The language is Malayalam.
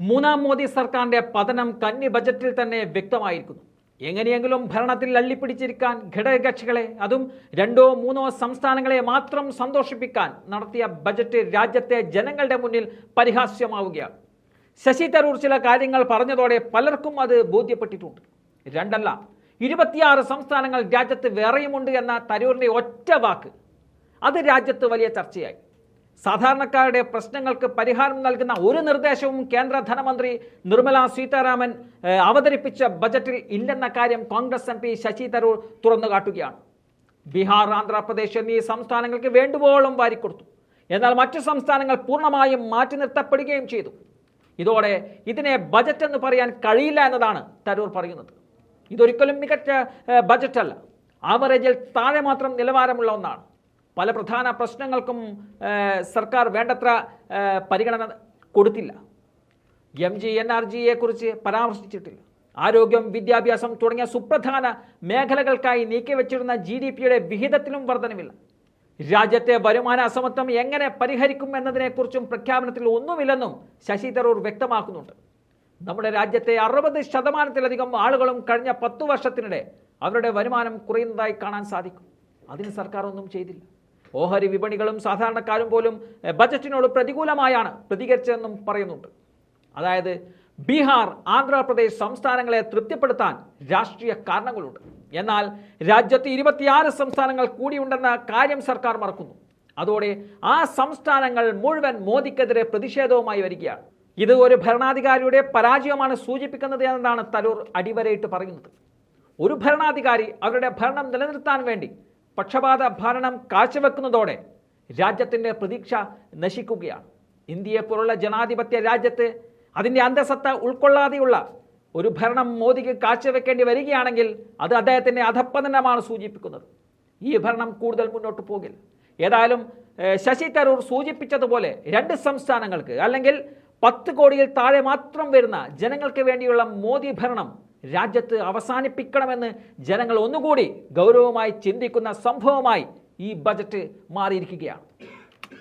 മൂന്നാം മോദി സർക്കാരിന്റെ പതനം കന്നി ബജറ്റിൽ തന്നെ വ്യക്തമായിരിക്കുന്നു. എങ്ങനെയെങ്കിലും ഭരണത്തിൽ അള്ളിപ്പിടിച്ചിരിക്കാൻ ഘടകകക്ഷികളെ, അതും 2-3 സംസ്ഥാനങ്ങളെ മാത്രം സന്തോഷിപ്പിക്കാൻ നടത്തിയ ബജറ്റ് രാജ്യത്തെ ജനങ്ങളുടെ മുന്നിൽ പരിഹാസ്യമാവുകയാണ്. ശശി തരൂർ ചില കാര്യങ്ങൾ പറഞ്ഞതോടെ പലർക്കും അത് ബോധ്യപ്പെട്ടിട്ടുണ്ട്. 2 26 സംസ്ഥാനങ്ങൾ രാജ്യത്ത് വേറെയുമുണ്ട് എന്ന തരൂരിന്റെ ഒറ്റ വാക്ക് അത് രാജ്യത്ത് വലിയ ചർച്ചയായി. സാധാരണക്കാരുടെ പ്രശ്നങ്ങൾക്ക് പരിഹാരം നൽകുന്ന ഒരു നിർദ്ദേശവും കേന്ദ്ര ധനമന്ത്രി നിർമ്മല സീതാരാമൻ അവതരിപ്പിച്ച ബജറ്റിൽ ഇല്ലെന്ന കാര്യം കോൺഗ്രസ് MP ശശി തരൂർ തുറന്നു കാട്ടുകയാണ്. ബീഹാർ, ആന്ധ്രാപ്രദേശ് എന്നീ സംസ്ഥാനങ്ങൾക്ക് വേണ്ടുവോളം വാരിക്കൊടുത്തു. എന്നാൽ മറ്റു സംസ്ഥാനങ്ങൾ പൂർണ്ണമായും മാറ്റി നിർത്തപ്പെടുകയും ചെയ്തു. ഇതോടെ ഇതിനെ ബജറ്റ് എന്ന് പറയാൻ കഴിയില്ല എന്നതാണ് തരൂർ പറയുന്നത്. ഇതൊരിക്കലും മികച്ച ബജറ്റല്ല, ആവറേജിൽ താഴെ മാത്രം നിലവാരമുള്ള ഒന്നാണ്. പല പ്രധാന പ്രശ്നങ്ങൾക്കും സർക്കാർ വേണ്ടത്ര പരിഗണന കൊടുത്തില്ല. MGNRGയെ കുറിച്ച് പരാമർശിച്ചിട്ടില്ല. ആരോഗ്യം, വിദ്യാഭ്യാസം തുടങ്ങിയ സുപ്രധാന മേഖലകൾക്കായി നീക്കിവെച്ചിരുന്ന GDPയുടെ വിഹിതത്തിലും വർധനവില്ല. രാജ്യത്തെ വരുമാന അസമത്വം എങ്ങനെ പരിഹരിക്കും എന്നതിനെക്കുറിച്ചും പ്രഖ്യാപനത്തിൽ ഒന്നുമില്ലെന്നും ശശി തരൂർ വ്യക്തമാക്കുന്നുണ്ട്. നമ്മുടെ രാജ്യത്തെ 60% ആളുകളും കഴിഞ്ഞ 10 വർഷത്തിനിടെ അവരുടെ വരുമാനം കുറയുന്നതായി കാണാൻ സാധിക്കും. അതിന് സർക്കാർ ഒന്നും ചെയ്തില്ല. ഓഹരി വിപണികളും സാധാരണക്കാരും പോലും ബജറ്റിനോട് പ്രതികൂലമായാണ് പ്രതികരിച്ചതെന്നും പറയുന്നുണ്ട്. അതായത് ബീഹാർ, ആന്ധ്രാപ്രദേശ് സംസ്ഥാനങ്ങളെ തൃപ്തിപ്പെടുത്താൻ രാഷ്ട്രീയ കാരണങ്ങളുണ്ട്. എന്നാൽ രാജ്യത്ത് 26 സംസ്ഥാനങ്ങൾ കൂടിയുണ്ടെന്ന കാര്യം സർക്കാർ മറക്കുന്നു. അതോടെ ആ സംസ്ഥാനങ്ങൾ മുഴുവൻ മോദിക്കെതിരെ പ്രതിഷേധവുമായി വരികയാണ്. ഇത് ഒരു ഭരണാധികാരിയുടെ പരാജയമാണ് സൂചിപ്പിക്കുന്നത് എന്നതാണ് തരൂർ അടിവരയിട്ട് പറയുന്നത്. ഒരു ഭരണാധികാരി അവരുടെ ഭരണം നിലനിർത്താൻ വേണ്ടി പക്ഷപാത ഭരണം കാഴ്ചവെക്കുന്നതോടെ രാജ്യത്തിൻ്റെ പ്രതീക്ഷ നശിക്കുകയാണ്. ഇന്ത്യയെപ്പോലുള്ള ജനാധിപത്യ രാജ്യത്ത് അതിൻ്റെ അന്തസത്ത ഉൾക്കൊള്ളാതെയുള്ള ഒരു ഭരണം മോദിക്ക് കാഴ്ചവെക്കേണ്ടി വരികയാണെങ്കിൽ അത് അദ്ദേഹത്തിൻ്റെ അധപ്പതനമാണ് സൂചിപ്പിക്കുന്നത്. ഈ ഭരണം കൂടുതൽ മുന്നോട്ട് പോകില്ല. ഏതായാലും ശശി തരൂർ സൂചിപ്പിച്ചതുപോലെ 2 സംസ്ഥാനങ്ങൾക്ക് അല്ലെങ്കിൽ 10 കോടിയിൽ താഴെ മാത്രം വരുന്ന ജനങ്ങൾക്ക് വേണ്ടിയുള്ള മോദി ഭരണം രാജ്യത്ത് അവസാനിപ്പിക്കണമെന്ന് ജനങ്ങൾ ഒന്നുകൂടി ഗൗരവമായി ചിന്തിക്കുന്ന സംഭവമായി ഈ ബജറ്റ് മാറിയിരിക്കുകയാണ്.